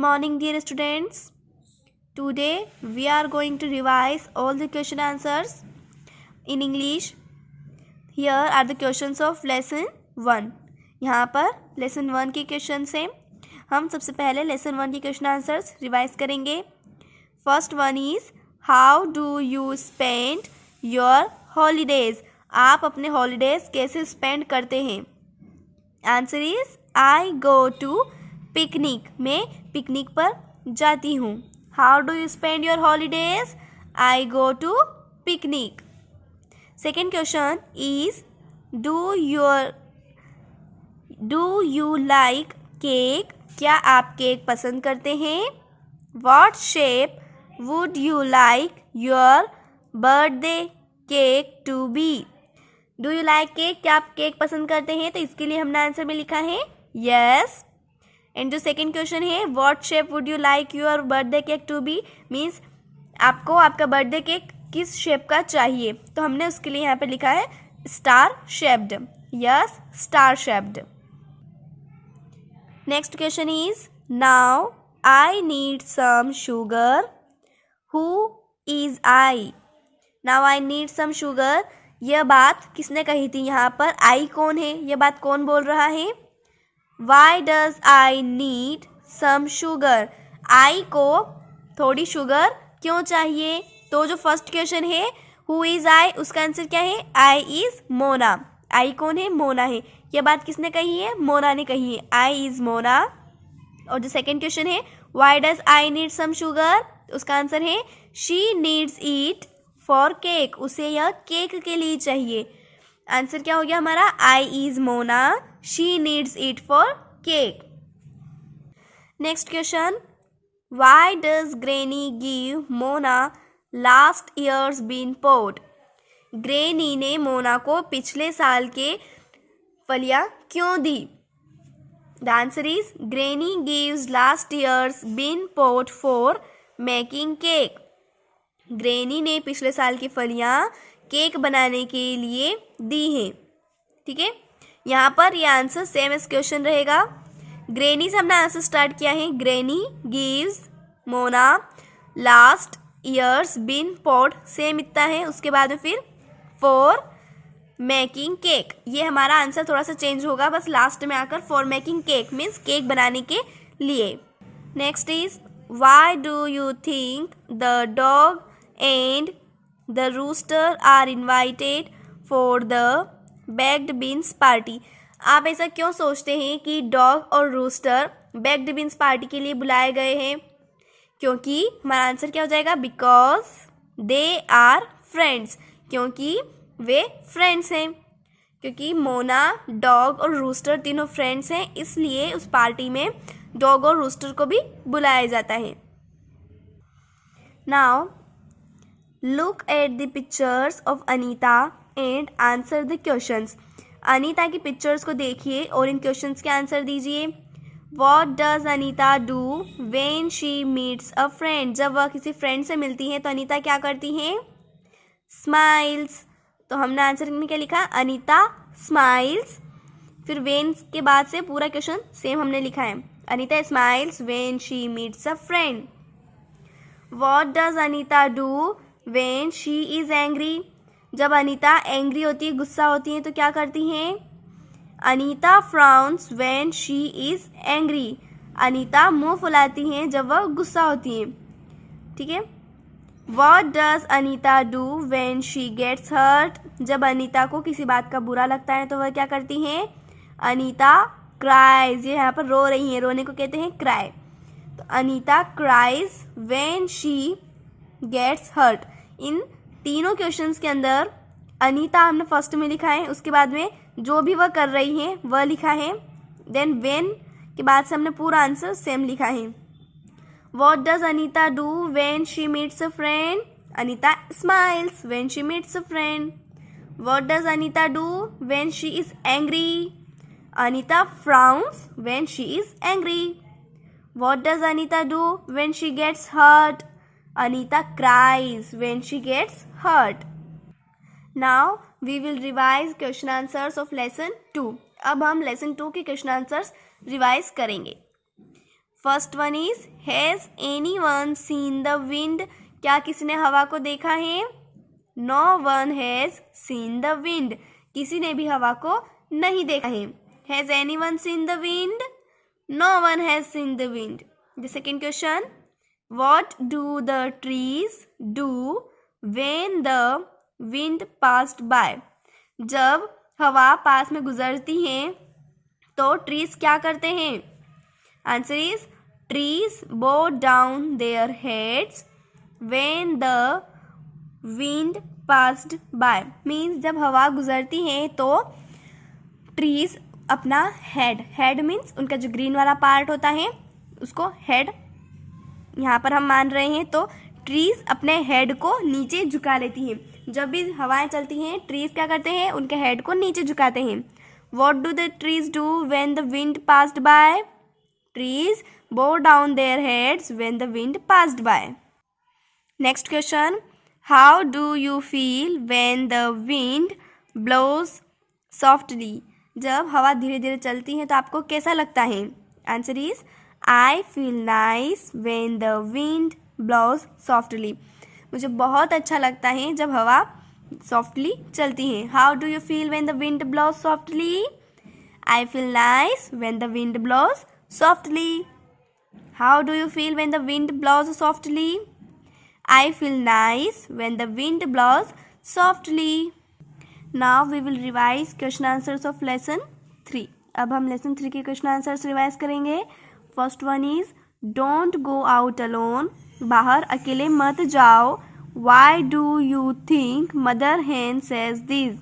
morning, dear students. Today we are going to revise all the question answers in English. Here are the questions of lesson 1. यहाँ पर lesson 1 के questions हैं. हम सबसे पहले lesson 1 के question answers revise करेंगे. First one is, how do you spend your holidays? आप अपने holidays कैसे spend करते हैं? Answer is, I go to picnic. मैं पिकनिक पर जाती हूँ. How do you spend your holidays? I go to picnic. Second question is, do you like cake? क्या आप केक पसंद करते हैं? What shape would you like your birthday cake to be? Do you like cake? क्या आप cake पसंद करते हैं? तो इसके लिए हमने आंसर में लिखा है yes. एंड जो सेकेंड क्वेश्चन है, what shape would you like your birthday cake to be, means आपको आपका बर्थडे केक किस शेप का चाहिए. तो हमने उसके लिए यहाँ पे लिखा है star shaped. Yes, star shaped. Next question is, now I need some sugar. Who is I? Now I need some sugar. यह बात किसने कही थी? यहाँ पर आई कौन है? यह बात कौन बोल रहा है? Why does I need some sugar? I को थोड़ी शुगर क्यों चाहिए? तो जो फर्स्ट क्वेश्चन है Who is I, उसका आंसर क्या है? I is Mona. I कौन है? मोना है. यह बात किसने कही है? मोना ने कही है. I is Mona. और जो सेकेंड क्वेश्चन है Why does I need some sugar? उसका आंसर है She needs it for cake. उसे यह केक के लिए चाहिए. आंसर क्या हो गया हमारा? I is Mona. She needs it for cake. Next question. Why does Granny give Mona last year's bean pod? Granny ने मोना को पिछले साल के फलियां क्यों दी? The answer is, Granny gives last year's bean pod for making cake. Granny ने पिछले साल की फलियां केक बनाने के लिए दी हैं. ठीक है, यहाँ पर ये आंसर सेम एस क्वेश्चन रहेगा. ग्रेनी से हमने आंसर स्टार्ट किया है. Granny gives Mona last year's bin pot, same इतना है. उसके बाद में फिर फॉर मेकिंग केक. ये हमारा आंसर थोड़ा सा चेंज होगा बस लास्ट में आकर. For making cake means cake बनाने के लिए. Next is, why do you think the dog and the rooster are invited for the baked beans party? आप ऐसा क्यों सोचते हैं कि डॉग और रूस्टर बेक्ड बीन्स पार्टी के लिए बुलाए गए हैं? क्योंकि हमारा आंसर क्या हो जाएगा? Because they are friends. क्योंकि वे फ्रेंड्स हैं. क्योंकि मोना, डॉग और रूस्टर तीनों फ्रेंड्स हैं, इसलिए उस पार्टी में डॉग और रूस्टर को भी बुलाया जाता है. Now look at the pictures of Anita and answer the questions. Anita की पिक्चर्स को देखिए और इन क्वेश्चंस के आंसर दीजिए. What does Anita do when she meets a friend? जब वह किसी फ्रेंड से मिलती है तो अनीता क्या करती हैं? स्माइल्स. तो हमने आंसर में क्या लिखा? अनीता स्माइल्स. फिर व्हेन के बाद से पूरा क्वेश्चन सेम हमने लिखा है. Anita smiles when she meets a friend. What does Anita do when she is angry? जब अनीता एंग्री होती है, गुस्सा होती है, तो क्या करती हैं? Anita frowns when she is angry. Anita मुंह फुलाती हैं जब वह गुस्सा होती हैं. ठीक है. What does Anita do when she gets hurt? जब अनीता को किसी बात का बुरा लगता है तो वह क्या करती हैं? अनीता क्राइज. ये यहाँ पर रो रही हैं, रोने को कहते हैं क्राई. तो Anita cries when she gets hurt. इन तीनों क्वेश्चंस के अंदर अनीता हमने फर्स्ट में लिखा है, उसके बाद में जो भी वह कर रही है वह लिखा है. देन व्हेन के बाद से हमने पूरा आंसर सेम लिखा है. What does Anita do when she meets a friend? Anita smiles when she meets a friend. What does Anita do when she is angry? Anita frowns when she is angry. What does Anita do when she gets hurt? Anita cries when she gets hurt. Now we will revise question answers of lesson 2. अब हम lesson 2 के question answers revise करेंगे. First one is has anyone seen the wind? क्या किसी ने हवा को देखा है? No one has seen the wind, किसी ने भी हवा को नहीं देखा है। Has anyone seen the wind? No one has seen the wind. The second question, what do the trees do when the wind passed by? जब हवा पास में गुजरती है तो ट्रीज क्या करते हैं? Answer is trees bow down their heads when the wind passed bye. Means जब हवा गुजरती है तो ट्रीज अपना हेड मीन्स उनका जो ग्रीन वाला पार्ट होता है उसको हेड यहाँ पर हम मान रहे हैं, तो ट्रीज अपने हेड को नीचे झुका लेती हैं। जब भी हवाएं चलती हैं ट्रीज क्या करते हैं? उनके हेड को नीचे झुकाते हैं। What do the trees do when the wind passed by? Trees bow down their heads when the wind passed by. Next question, how do you feel when the wind blows softly? जब हवा धीरे धीरे चलती है तो आपको कैसा लगता है? Answer is I feel nice when the wind blows softly. मुझे बहुत अच्छा लगता है जब हवा सॉफ्टली चलती है। How do you feel when the wind blows softly? I feel nice when the wind blows softly. How do you feel when the wind blows softly? I feel nice when the wind blows softly. Now we will revise question answers of lesson 3. अब हम lesson 3 के question answers revise करेंगे. First one is don't go out alone. बाहर अकेले मत जाओ. Why do you think mother hen says this?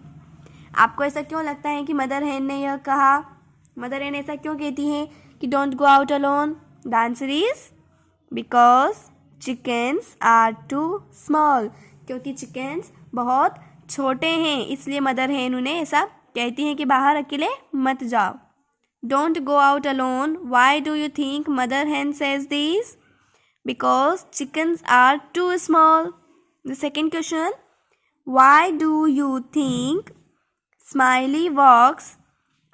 आपको ऐसा क्यों लगता है कि मदर hen ने यह कहा? मदर hen ऐसा क्यों कहती है कि don't go out alone? The answer is because chickens are too small, क्योंकि चिकन्स बहुत छोटे हैं इसलिए मदर हेन उन्हें ऐसा कहती हैं कि बाहर अकेले मत जाओ. Don't go out alone. Why do you think mother hen says this? Because chickens are too small. The second question, why do you think Smiley walks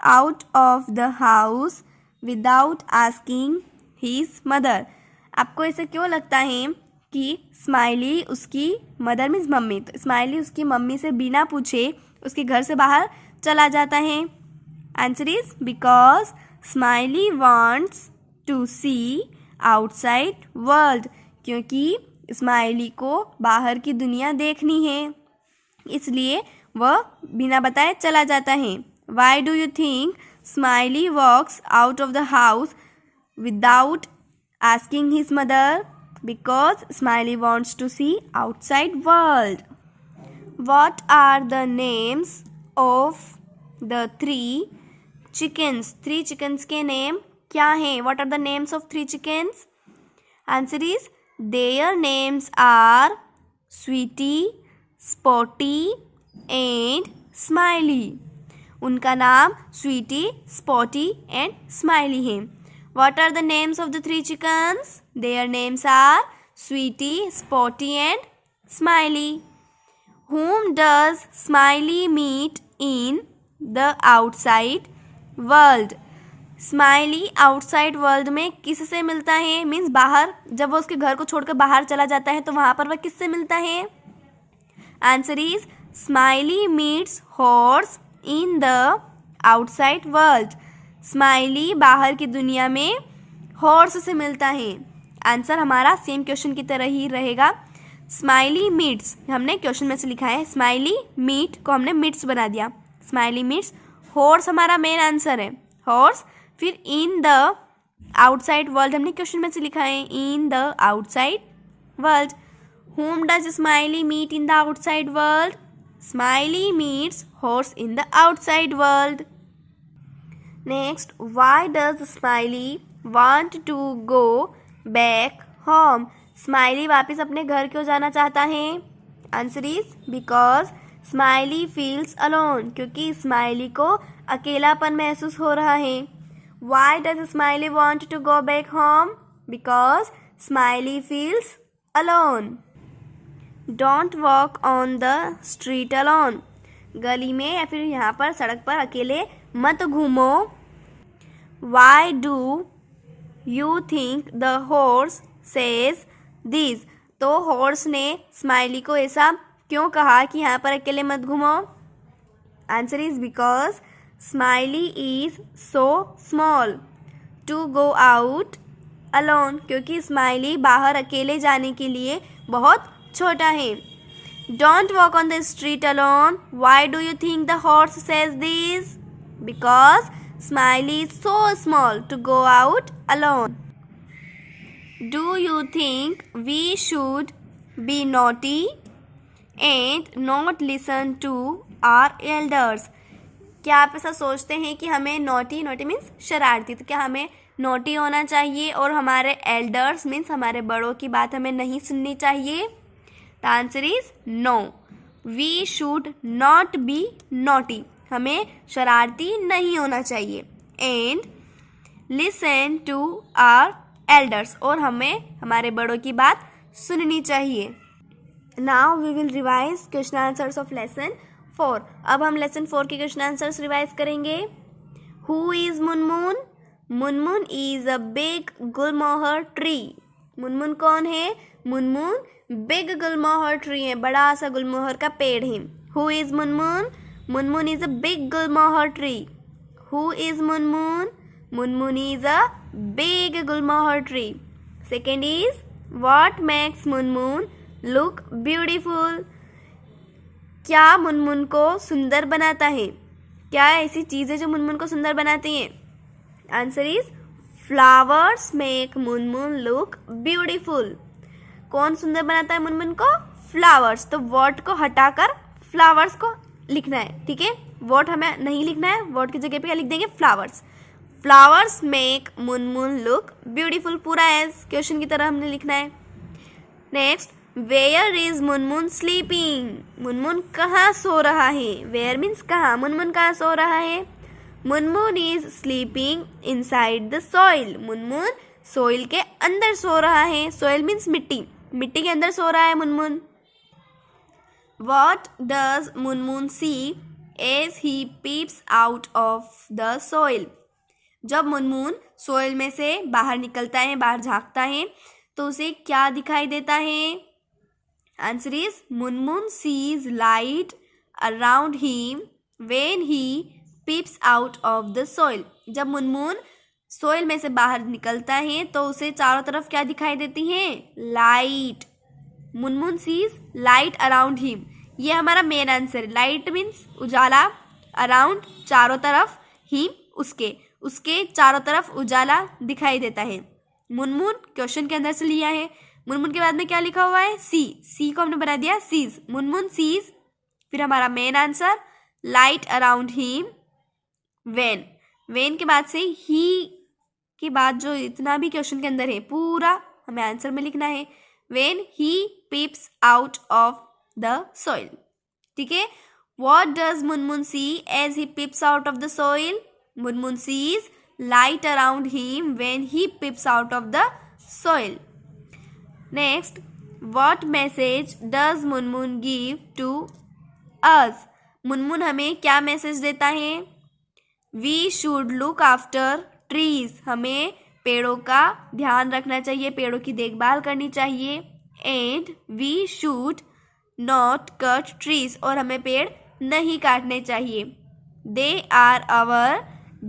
out of the house without asking his mother? आपको ऐसे क्यों लगता है कि Smiley उसकी mother means mummy, तो Smiley उसकी mummy से बिना पूछे उसके घर से बाहर चला जाता है? Answer is because Smiley wants to see outside world, क्योंकि स्माइली को बाहर की दुनिया देखनी है इसलिए वह बिना बताए चला जाता है. Why do you think Smiley walks out of the house without asking his mother? Because Smiley wants to see outside world. What are the names of the 3 chickens? 3 chickens के नेम क्या हैं? What are the names of 3 chickens? Answer is their names are Sweetie, Spotty and Smiley. उनका नाम Sweetie, Spotty and Smiley है. What are the names of the 3 chickens? Their names are Sweetie, Spotty and Smiley. Whom does Smiley meet in the outside world? Smiley outside world में किससे मिलता है? Means बाहर, जब वो उसके घर को छोड़कर बाहर चला जाता है तो वहाँ पर वह किससे मिलता है? Answer is Smiley meets horse in the outside world. Smiley बाहर की दुनिया में हॉर्स से मिलता है. आंसर हमारा सेम क्वेश्चन की तरह ही रहेगा. स्माइली मीट्स हमने क्वेश्चन में से लिखा है, स्माइली मीट को हमने मीट्स बना दिया. स्माइली मीट्स हॉर्स हमारा मेन आंसर है, हॉर्स. फिर इन द आउटसाइड वर्ल्ड हमने क्वेश्चन में से लिखा है, in the outside world. whom does Smiley meet in the outside world? Smiley meets horse in the outside world. Next, why does Smiley want to go back home? Smiley वापस अपने घर क्यों जाना चाहता है? Answer is because Smiley feels alone, क्योंकि Smiley को अकेलापन महसूस हो रहा है. Why does Smiley want to go back home? Because Smiley feels alone. Don't walk on the street alone. गली में या फिर यहाँ पर सड़क पर अकेले मत घूमो. Why do you think the horse says this? तो हॉर्स ने स्माइली को ऐसा क्यों कहा कि यहाँ पर अकेले मत घूमो? Answer is because Smiley is so small to go out alone, क्योंकि स्माइली बाहर अकेले जाने के लिए बहुत छोटा है। Don't walk on the street alone, why do you think the horse says this? Because Smiley is so small to go out alone. Do you think we should be naughty and not listen to our elders? क्या आप ऐसा सोचते हैं कि हमें naughty means शरारती, तो क्या हमें नोटी होना चाहिए और हमारे एल्डर्स मीन्स हमारे बड़ों की बात हमें नहीं सुननी चाहिए? The answer is no, we should not be naughty, हमें शरारती नहीं होना चाहिए। And listen to our elders, और हमें हमारे बड़ों की बात सुननी चाहिए। Now we will revise question answers of lesson 4। अब हम लेसन 4 के क्वेश्चन आंसर्स रिवाइज करेंगे। Who is Munmun? Munmun is a big gulmohar tree. Munmun कौन है? मुनमुन बिग गुलमोहर ट्री है, बड़ा सा गुलमोहर का पेड़ है। Who is Munmun? Munmun is a big gulmohar tree. Who is Munmun? Munmun is a big gulmohar tree. Second is what makes Munmun look beautiful? क्या मुनमुन को सुंदर बनाता है? क्या ऐसी चीज़ें जो मुनमुन को सुंदर बनाती हैं? Answer is flowers make Munmun look beautiful. कौन सुंदर बनाता है मुनमुन को? फ्लावर्स। तो वर्ड को हटाकर फ्लावर्स को लिखना है, ठीक है? वर्ड हमें नहीं लिखना है, वर्ड की जगह पे क्या लिख देंगे? Flowers. Flowers make Munmun look beautiful, पूरा एज क्वेश्चन की तरह हमने लिखना है। Next, where is Munmun sleeping? Munmun कहाँ सो रहा है? वेयर मीन्स कहाँ, मुनमुन कहाँ सो रहा है? Munmun is sleeping inside the soil. Munmun soil के अंदर सो रहा है। सोइल मीन्स मिट्टी, मिट्टी के अंदर सो रहा है Munmun. What does Munmun see as he peeps out of the soil? जब मुनमुन सोइल में से बाहर निकलता है, बाहर झांकता है, तो उसे क्या दिखाई देता है? Answer is Munmun sees light around him when he peeps out of the soil. जब मुनमुन सोइल में से बाहर निकलता है तो उसे चारों तरफ क्या दिखाई देती है? Light. Munmun sees light around him, ये हमारा मेन आंसर है। लाइट मीन्स उजाला, अराउंड चारों तरफ, हिम उसके चारों तरफ उजाला दिखाई देता है। मुनमुन क्वेश्चन के अंदर से लिया है। मुनमुन के बाद में क्या लिखा हुआ है? सी को हमने बना दिया सीज। मुनमुन सीज, फिर हमारा main answer light around him when के बाद से ही के बाद जो इतना भी क्वेश्चन के अंदर है पूरा हमें आंसर में लिखना है। When he peeps out of the soil, ठीक है? What does Munmun see as he peeps out of the soil? Munmun sees light around him when he peeps out of the soil. Next, what message does Munmun give to us? Munmun हमें क्या message देता है? We should look after trees, हमें पेड़ों का ध्यान रखना चाहिए, पेड़ों की देखभाल करनी चाहिए। And we should not cut trees, और हमें पेड़ नहीं काटने चाहिए। They are our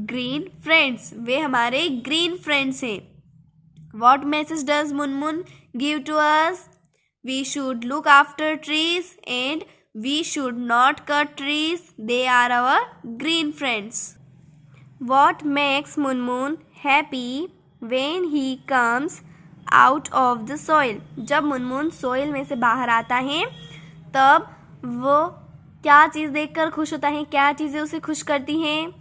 green friends, वे हमारे ग्रीन फ्रेंड्स हैं। What message does Munmun give to us? We should look after trees and we should not cut trees, they are our green friends. What makes Munmun happy when he comes out of the soil? जब Munmun soil में से बाहर आता है तब वो क्या चीज़ देखकर खुश होता है? क्या चीज़ें उसे खुश करती हैं?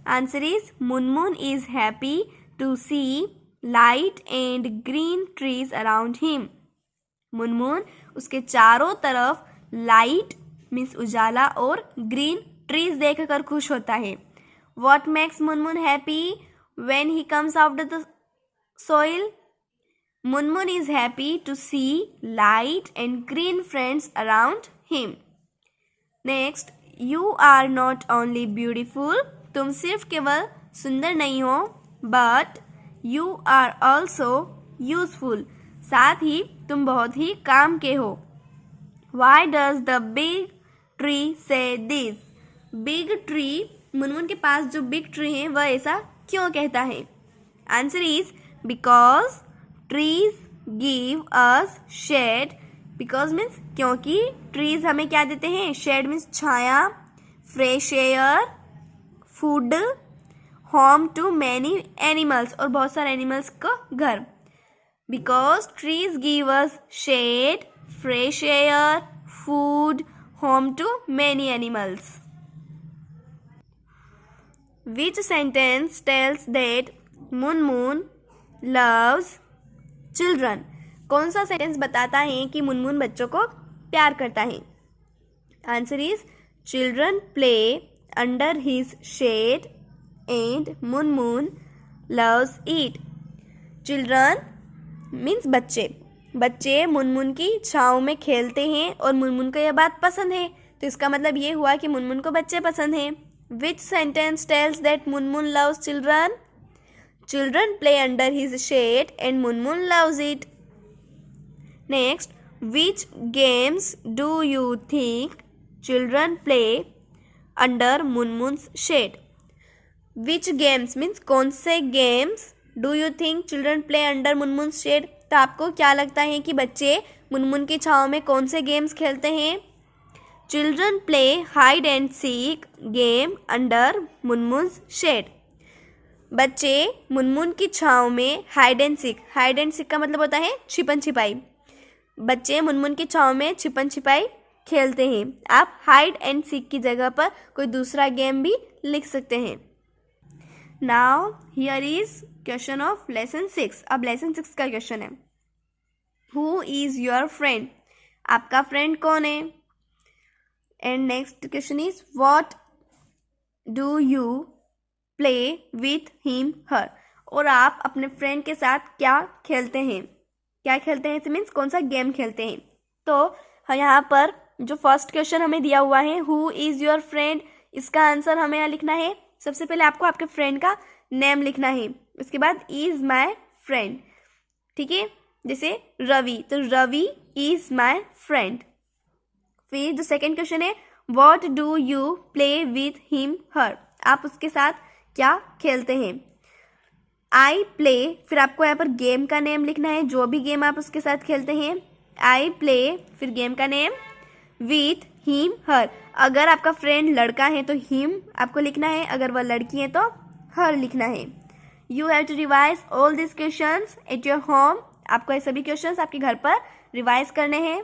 Answer is Munmun is happy to see light and green trees around him. Munmun उसके चारों तरफ लाइट मीन्स उजाला और ग्रीन ट्रीज देखकर खुश होता है। What makes Munmun happy when he comes out of the soil? Munmun is happy to see light and green friends around him. Next, you are not only beautiful, तुम सिर्फ केवल सुंदर नहीं हो, but you are also useful, साथ ही तुम बहुत ही काम के हो। Why does the big tree say this, big tree, Munmun के पास जो बिग ट्री है वह ऐसा क्यों कहता है? Answer is because trees give us shade, because means क्योंकि ट्रीज हमें क्या देते हैं? शेड मीन्स छाया, fresh air, food, home to many animals, और बहुत सारे एनिमल्स का घर। Because trees give us shade, fresh air, food, home to many animals. Which sentence tells that Munmun loves children, कौन सा सेंटेंस बताता है कि मुनमुन बच्चों को प्यार करता है? Answer is children play under his shade and Munmun loves it. Children means बच्चे, बच्चे मुनमुन की छाँव में खेलते हैं और मुनमुन को यह बात पसंद है, तो इसका मतलब ये हुआ कि मुनमुन को बच्चे पसंद हैं। Which sentence tells that Munmun loves children? Children play under his shade and Munmun loves it. Next, which games do you think children play under Munmun's shade? Which games means कौन से games do you think children play under Munmun's shade? तो आपको क्या लगता है कि बच्चे मुनमुन की छाँव में कौन से गेम्स खेलते हैं? Children play hide and seek game under Munmun's shade. बच्चे मुनमुन की छाँव में hide and seek, hide and seek का मतलब होता है छिपन छिपाई, बच्चे मुनमुन की छाँव में छिपन छिपाई खेलते हैं। आप हाइड एंड सीक की जगह पर कोई दूसरा गेम भी लिख सकते हैं। Now here is question of lesson 6। अब लेसन 6 का क्वेश्चन है, हु इज योर फ्रेंड, आपका फ्रेंड कौन है? And next question is what do you play with him her, और आप अपने फ्रेंड के साथ क्या खेलते हैं? क्या खेलते हैं मीन्स कौन सा गेम खेलते हैं? तो यहाँ पर जो फर्स्ट क्वेश्चन हमें दिया हुआ है हु इज़ योर फ्रेंड, इसका आंसर हमें यहाँ लिखना है। सबसे पहले आपको आपके फ्रेंड का नेम लिखना है, उसके बाद इज़ माई फ्रेंड, ठीक है? जैसे रवि, तो रवि इज़ माई फ्रेंड। फिर जो सेकेंड क्वेश्चन है what do you play with him her, आप उसके साथ क्या खेलते हैं? आई प्ले, फिर आपको यहाँ पर गेम का नेम लिखना है, जो भी गेम आप उसके साथ खेलते हैं। आई प्ले, फिर गेम का नेम, विथ हिम हर, अगर आपका फ्रेंड लड़का है तो हिम आपको लिखना है, अगर वह लड़की है तो हर लिखना है। You have to revise all this questions at your home, आपको ये सभी क्वेश्चंस आपके घर पर रिवाइज करने हैं।